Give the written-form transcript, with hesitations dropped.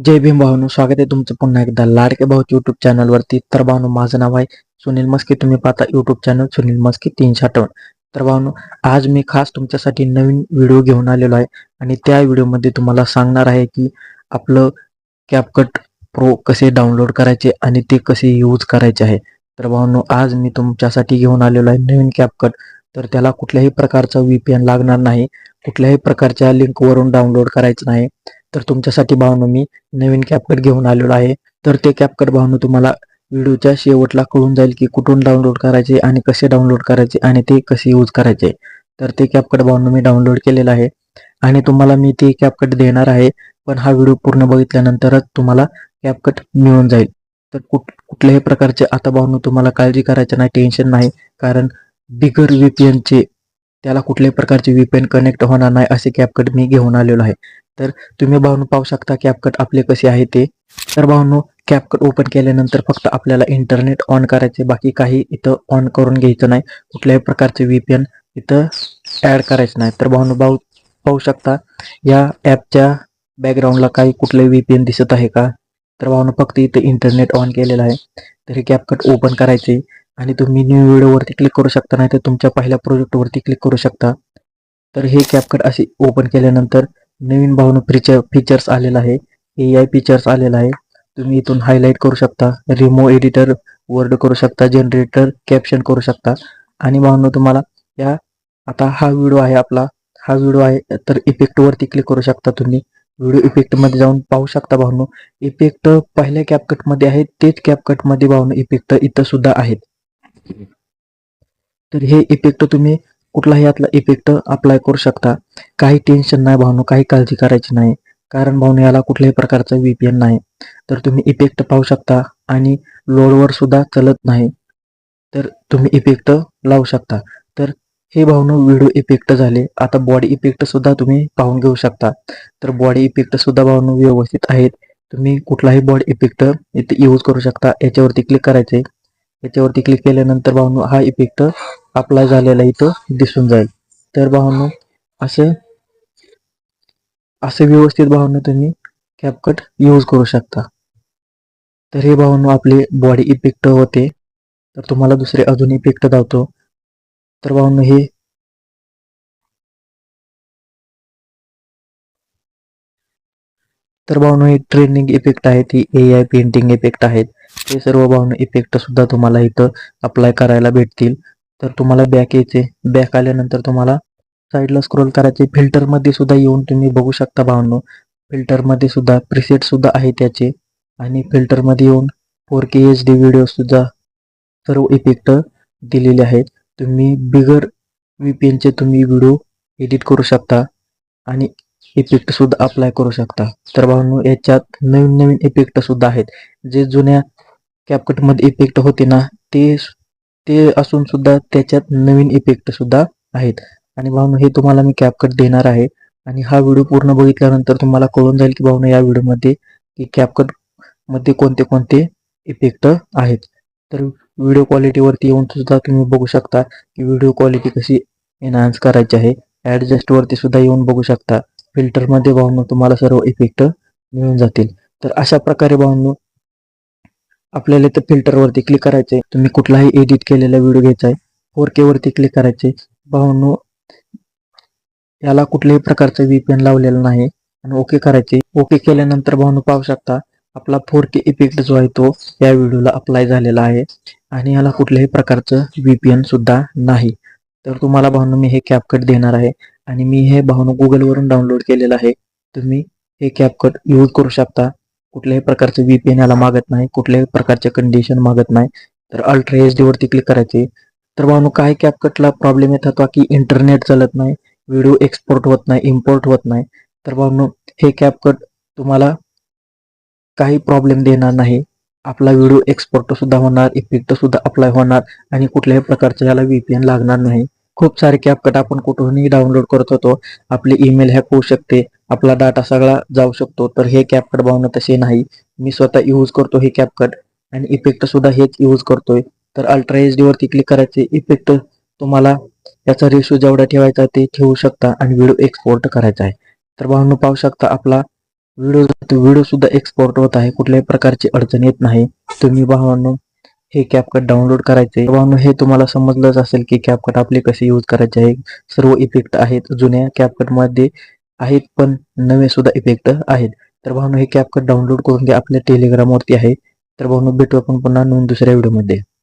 जय भीम भावांनो, स्वागत आहे तुमचं पुन्हा एकदा लाडके भाऊ यूट्यूब चॅनलवरती. तर भावांनो, माझं नाव आहे सुनील मस्के. तुम्ही पाहता यूट्यूब चॅनल सुनील मस्के 358. तर भावांनो, आज मी खास तुमच्यासाठी नवीन व्हिडिओ घेऊन आलेलो आहे आणि त्या व्हिडिओमध्ये तुम्हाला सांगणार आहे की आपलं कॅपकट प्रो कसे डाउनलोड करायचे आणि ते कसे यूज करायचे आहे. तर भावांनो, आज मी तुमच्यासाठी घेऊन आलेलो आहे नवीन कॅपकट. तर त्याला कुठल्याही प्रकारचा VPN लागणार नाही, कुठल्याही प्रकारच्या लिंकवरून डाउनलोड करायचं नाही. तर तुमच्यासाठी भावांनो मी नवीन कॅपकट घेऊन आलेलो आहे. तर ते कॅपकट भावांनो तुम्हाला व्हिडिओच्या शेवटला कळून जाईल की कुठून डाउनलोड करायचे आणि कसे डाउनलोड करायचे आणि ते कसे यूज करायचे. तर ते कॅपकट भावांनो मी डाउनलोड केलेलं आहे आणि तुम्हाला मी ते कॅपकट देणार आहे. पण हा व्हिडिओ पूर्ण बघितल्यानंतरच तुम्हाला कॅपकट मिळून जाईल. तर कुठल्याही प्रकारचे आता भावांनो तुम्हाला काळजी करायची नाही, टेन्शन नाही. कारण बिगर VPNचे त्याला कुठल्याही प्रकारचे VPN कनेक्ट होणार नाही असे कॅपकट मी घेऊन आलेलो आहे. तर तुम्ही भावांनो पाहू शकता कॅपकट आपले कसे आहे ते. तर भावांनो, कॅपकट ओपन केल्यानंतर फक्त आपल्याला इंटरनेट ऑन करायचे, बाकी काही इथं ऑन करून घ्यायचं नाही. कुठल्याही प्रकारचे VPN इथं ॲड करायचं नाही. तर भावांनो पाहू शकता या ॲपच्या बॅकग्राऊंडला काही कुठले VPN दिसत आहे का? तर भावांनो, फक्त इथं इंटरनेट ऑन केलेलं आहे. तर हे कॅपकट ओपन करायचे आणि तुम्ही न्यू व्हिडिओवरती क्लिक करू शकता, नाही तर तुमच्या पहिल्या प्रोजेक्टवरती क्लिक करू शकता. तर हे कॅपकट असे ओपन केल्यानंतर नवीन भावांनो फीचर्स आलेला आहे. AI फीचर्स आलेला आहे. तुम्ही इथून हायलाईट करू शकता, रिमूव्ह एडिटर वर्ड करू शकता, जनरेटर कॅप्शन करू शकता. आणि भावांनो तुम्हाला आता हा व्हिडिओ आहे आपला, हा व्हिडिओ आहे तर इफेक्टवरती क्लिक करू शकता. तुम्ही व्हिडिओ इफेक्टमध्ये जाऊन पाहू शकता भावांनो, इफेक्ट पहिल्या कॅपकटमध्ये आहेत तेच कॅपकटमध्ये भावांनो इफेक्ट इथं सुद्धा आहेत. तर हे इफेक्ट तुम्ही कुठलाही यातला इफेक्ट अप्लाय करू शकता. काही टेन्शन नाही भावांनो, काही काळजी करायची नाही. कारण भावांनो याला कुठल्याही प्रकारचा VPN नाही. तर तुम्ही इफेक्ट पाहू शकता आणि लोडवर सुद्धा चलत नाही. तर तुम्ही इफेक्ट लावू शकता. तर हे भावांनो व्हिडिओ इफेक्ट झाले. आता बॉडी इफेक्ट सुद्धा तुम्ही पाहून घेऊ शकता. तर बॉडी इफेक्ट सुद्धा भावांनो व्यवस्थित आहेत. तुम्ही कुठलाही बॉडी इफेक्ट इथे यूज करू शकता. याच्यावरती क्लिक करायचे. याच्यावरती क्लिक केल्यानंतर भावांनो हा इफेक्ट अप्लाय झालेला इथं दिसून जाईल. तर भावांनो असे असे व्यवस्थित भावांनो तुम्ही कॅपकट यूज करू शकता. तर हे भावांनो आपले बॉडी इफेक्ट होते. तर तुम्हाला दुसरे अजून इफेक्ट दाखवतो. तर भावांनो हे ट्रेंडिंग इफेक्ट आहेत, ही AI पेंटिंग इफेक्ट आहेत. हे सर्व भावांनो इफेक्ट सुद्धा तुम्हाला इथं अप्लाय करायला भेटतील. तर तुम्हाला बॅक यायचे. बॅक आल्यानंतर तुम्हाला साईडला स्क्रोल करायचे. फिल्टरमध्ये सुद्धा येऊन तुम्ही बघू शकता भावांनो, फिल्टरमध्ये सुद्धा प्रिसेट सुद्धा आहे त्याचे. आणि फिल्टरमध्ये येऊन 4K HD व्हिडिओ सुद्धा सर्व इफेक्ट दिलेले आहेत. तुम्ही बिगर VPNचे तुम्ही व्हिडिओ एडिट करू शकता आणि इफेक्ट सुद्धा अप्लाय करू शकता. तर भावांनो याच्यात नवीन नवीन इफेक्ट सुद्धा आहेत. जे जुन्या कॅपकटमध्ये इफेक्ट होते ना, ते ते असून सुद्धा त्याच्यात नवीन इफेक्ट सुद्धा आहेत. आणि भावांनो हे तुम्हाला मी कॅपकट देणार आहे आणि हा व्हिडिओ पूर्ण बघितल्यानंतर तुम्हाला कळून जाईल की भावांनो या व्हिडिओमध्ये की कॅपकट मध्ये कोणते कोणते इफेक्ट आहेत. तर व्हिडिओ क्वालिटीवरती येऊन सुद्धा तुम्ही बघू शकता की व्हिडिओ क्वालिटी कशी एनहान्स करायची आहे. ॲडजस्ट वरती सुद्धा येऊन बघू शकता. फिल्टरमध्ये भावांनो तुम्हाला सर्व इफेक्ट मिळून जातील. तर अशा प्रकारे भावांनो आपल्याला इथं फिल्टरवरती क्लिक करायचे. तुम्ही कुठलाही एडिट केलेला व्हिडिओ घ्यायचा आहे. 4K वरती क्लिक करायचे. भावांनो याला कुठल्याही प्रकारचं VPN लावलेलं नाही आणि ओके करायचे. ओके केल्यानंतर भावांनो पाहू शकता आपला 4K इफेक्ट जो आहे तो या व्हिडिओला अप्लाय झालेला आहे आणि याला कुठल्याही प्रकारचं VPN सुद्धा नाही. तर तुम्हाला भावांनो मी हे कॅपकट देणार आहे आणि मी हे भावांनो गुगलवरून डाउनलोड केलेलं आहे. तुम्ही हे कॅपकट यूज करू शकता. कुठल्याही प्रकारचे VPN याला मागत नाही, कुठल्याही प्रकारचे कंडिशन मागत नाही. तर अल्ट्रा HD वरती क्लिक करायचे. तर भावांनो काही कॅपकटला प्रॉब्लेम येत होता की इंटरनेट चालत नाही, व्हिडिओ एक्सपोर्ट होत नाही, इम्पोर्ट होत नाही. तर भावांनो हे कॅपकट तुम्हाला काही प्रॉब्लेम देणार नाही. आपला व्हिडिओ एक्सपोर्ट सुद्धा होणार, इफेक्ट सुद्धा अप्लाय होणार आणि कुठल्याही प्रकारचं याला VPN लागणार नाही. खूप सारे कॅपकट आपण कुठूनही डाउनलोड करत होतो. आपले ईमेल हॅक होऊ शकते, आपला डाटा सगळा जाऊ शकतो. तर हे कॅपकट भावांनो तसे नाही. मी स्वतः यूज करतो हे कॅपकट आणि इफेक्ट सुद्धा हेच यूज करतोय. तर अल्ट्रा HD वरती क्लिक करायचे. इफेक्ट तुम्हाला याचा रेशो जेवढा ठेवायचा ते ठेवू शकता आणि व्हिडिओ एक्सपोर्ट करायचा आहे. तर भावांनो पाहू शकता आपला व्हिडिओ सुद्धा एक्सपोर्ट होत आहे, कुठल्याही प्रकारची अडचण येत नाही. तुम्ही भावांनो हे CapCut डाउनलोड करायचे. भावांनो हे तुम्हाला समजलंच असेल की CapCut आपले कसे यूज करायचे आहे. सर्व इफेक्ट आहेत जुन्या CapCut मध्ये आहेत, पण नवे सुद्धा इफेक्ट आहेत. तर भावांनो हे CapCut डाउनलोड करून घ्या, आपल्या टेलिग्राम वरती आहे. तर भावांनो भेटू आपण पुन्हा नवीन दुसऱ्या व्हिडिओमध्ये.